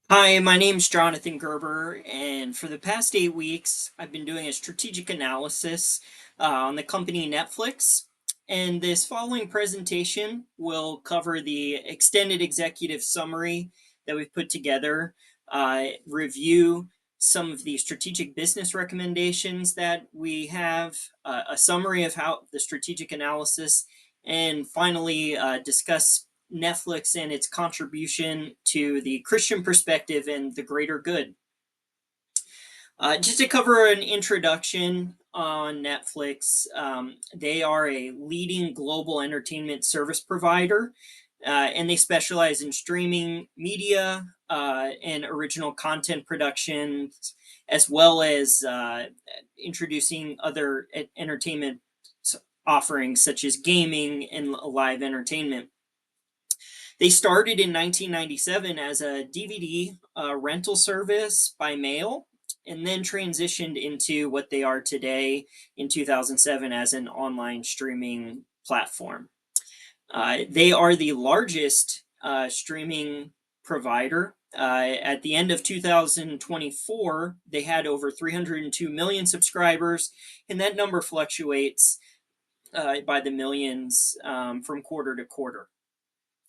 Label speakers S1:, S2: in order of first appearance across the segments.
S1: Hi, my name's Jonathan Gerber, and for the past 8 weeks, I've been doing a strategic analysis on the company Netflix. And this following presentation will cover the extended executive summary that we've put together, review some of the strategic business recommendations that we have, a summary of how the strategic analysis, and finally discuss Netflix and its contribution to the Christian perspective and the greater good. Just to cover an introduction on Netflix, they are a leading global entertainment service provider, and they specialize in streaming media and original content productions, as well as introducing other entertainment offerings such as gaming and live entertainment. They started in 1997 as a DVD rental service by mail, and then transitioned into what they are today in 2007 as an online streaming platform. They are the largest streaming provider. At the end of 2024, they had over 302 million subscribers, and that number fluctuates by the millions from quarter to quarter.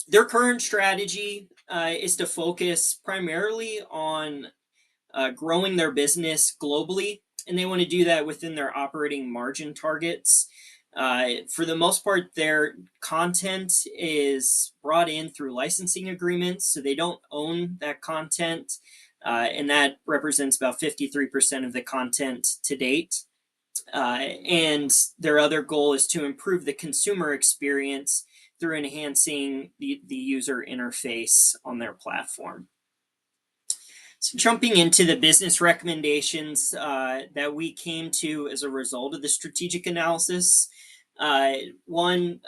S1: Their current strategy is to focus primarily on growing their business globally, and they want to do that within their operating margin targets. For the most part, their content is brought in through licensing agreements, so they don't own that content, and that represents about 53% of the content to date. And their other goal is to improve the consumer experience through enhancing the user interface on their platform. So, jumping into the business recommendations that we came to as a result of the strategic analysis. One,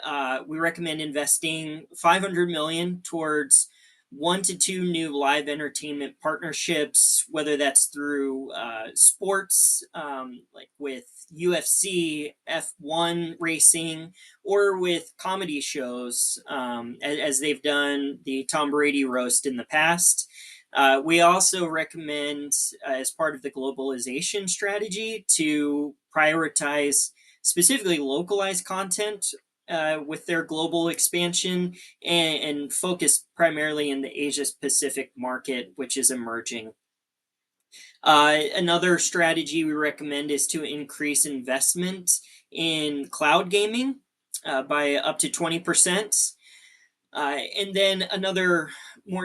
S1: we recommend investing 500 million towards 1 to 2 new live entertainment partnerships, whether that's through sports, like with UFC, F1 racing, or with comedy shows, as they've done the Tom Brady roast in the past. We also recommend, as part of the globalization strategy, to prioritize specifically localized content with their global expansion, and focus primarily in the Asia Pacific market, which is emerging. Another strategy we recommend is to increase investment in cloud gaming by up to 20%. And then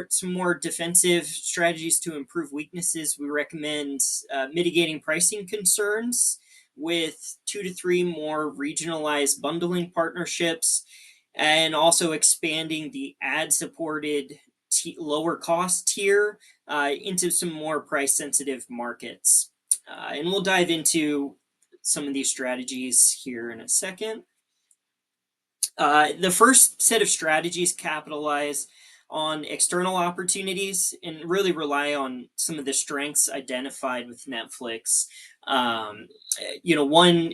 S1: some more defensive strategies to improve weaknesses. We recommend mitigating pricing concerns with 2 to 3 more regionalized bundling partnerships, and also expanding the ad supported lower cost tier into some more price sensitive markets. And we'll dive into some of these strategies here in a second. The first set of strategies capitalize on external opportunities and really rely on some of the strengths identified with Netflix. One,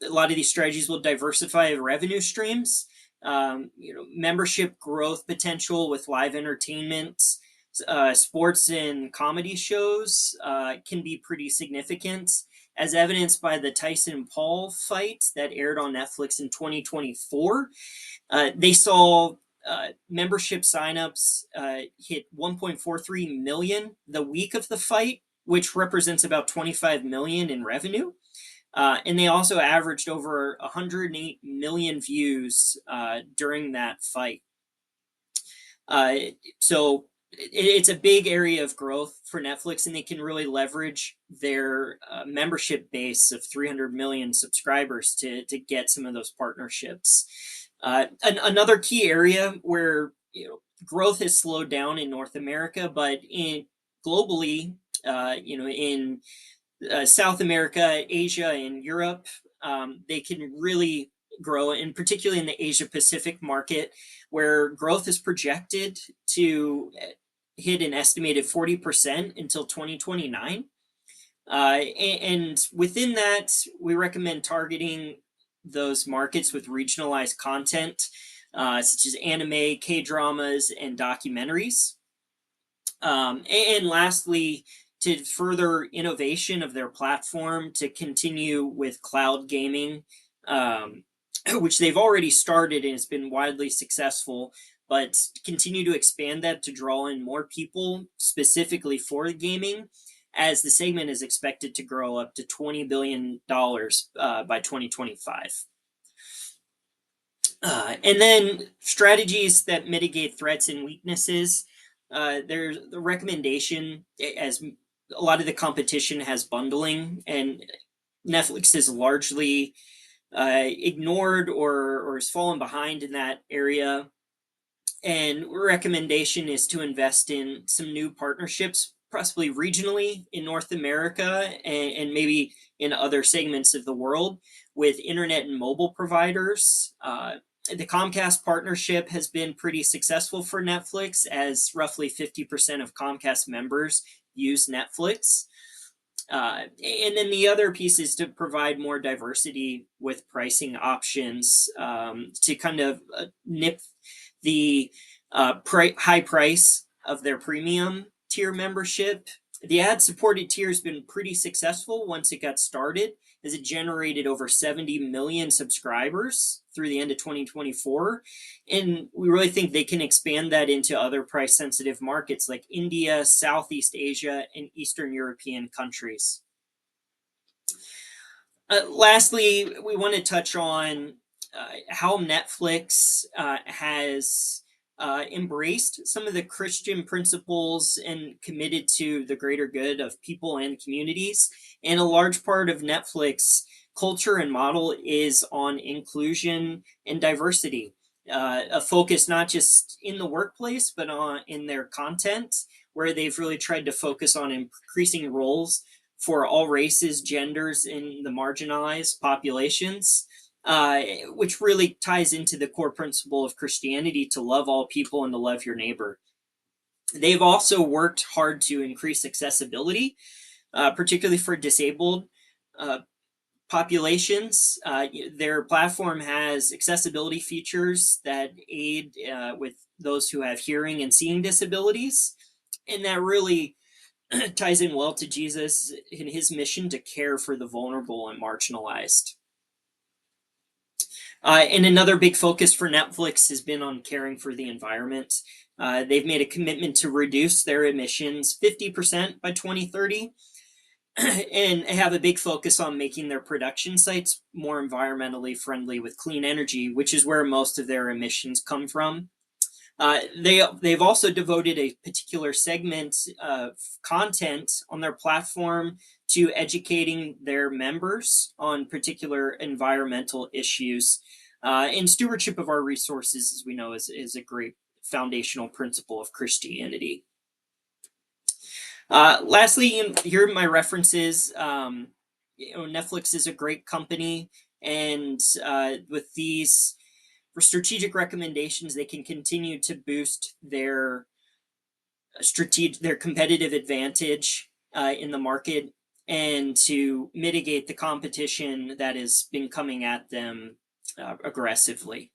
S1: a lot of these strategies will diversify revenue streams. Membership growth potential with live entertainment, sports and comedy shows can be pretty significant, as evidenced by the Tyson Paul fight that aired on Netflix in 2024. They saw membership signups hit 1.43 million the week of the fight, which represents about 25 million in revenue. And they also averaged over 108 million views during that fight. So it's a big area of growth for Netflix, and they can really leverage their membership base of 300 million subscribers to get some of those partnerships. Another key area where growth has slowed down in North America, but in globally, in South America, Asia, and Europe, they can really grow, and particularly in the Asia Pacific market, where growth is projected to hit an estimated 40% until 2029. And within that, we recommend targeting those markets with regionalized content, such as anime, K dramas, and documentaries. And lastly, to further innovation of their platform to continue with cloud gaming, um, which they've already started and it's been widely successful, but continue to expand that to draw in more people specifically for gaming, as the segment is expected to grow up to $20 billion by 2025. And then strategies that mitigate threats and weaknesses. There's the recommendation, as a lot of the competition has bundling, and Netflix is largely ignored or has fallen behind in that area. And recommendation is to invest in some new partnerships, possibly regionally in North America and maybe in other segments of the world with internet and mobile providers. The Comcast partnership has been pretty successful for Netflix, as roughly 50% of Comcast members use Netflix. And then the other piece is to provide more diversity with pricing options, to kind of nip the high price of their premium tier membership. The ad supported tier has been pretty successful once it got started, as it generated over 70 million subscribers through the end of 2024. And we really think they can expand that into other price sensitive markets like India, Southeast Asia, and Eastern European countries. Lastly, we want to touch on how Netflix has embraced some of the Christian principles and committed to the greater good of people and communities. And a large part of Netflix culture and model is on inclusion and diversity. A focus not just in the workplace, but in their content, where they've really tried to focus on increasing roles for all races, genders, and the marginalized populations, which really ties into the core principle of Christianity to love all people and to love your neighbor. They've also worked hard to increase accessibility, particularly for disabled populations. Their platform has accessibility features that aid with those who have hearing and seeing disabilities. And that really ties in well to Jesus in his mission to care for the vulnerable and marginalized. And another big focus for Netflix has been on caring for the environment. They've made a commitment to reduce their emissions 50% by 2030 and have a big focus on making their production sites more environmentally friendly with clean energy, which is where most of their emissions come from. They've also devoted a particular segment of content on their platform to educating their members on particular environmental issues. And stewardship of our resources, as we know, is a great foundational principle of Christianity. Lastly, here are my references. Netflix is a great company, and with these for strategic recommendations, they can continue to boost their their competitive advantage in the market and to mitigate the competition that has been coming at them aggressively.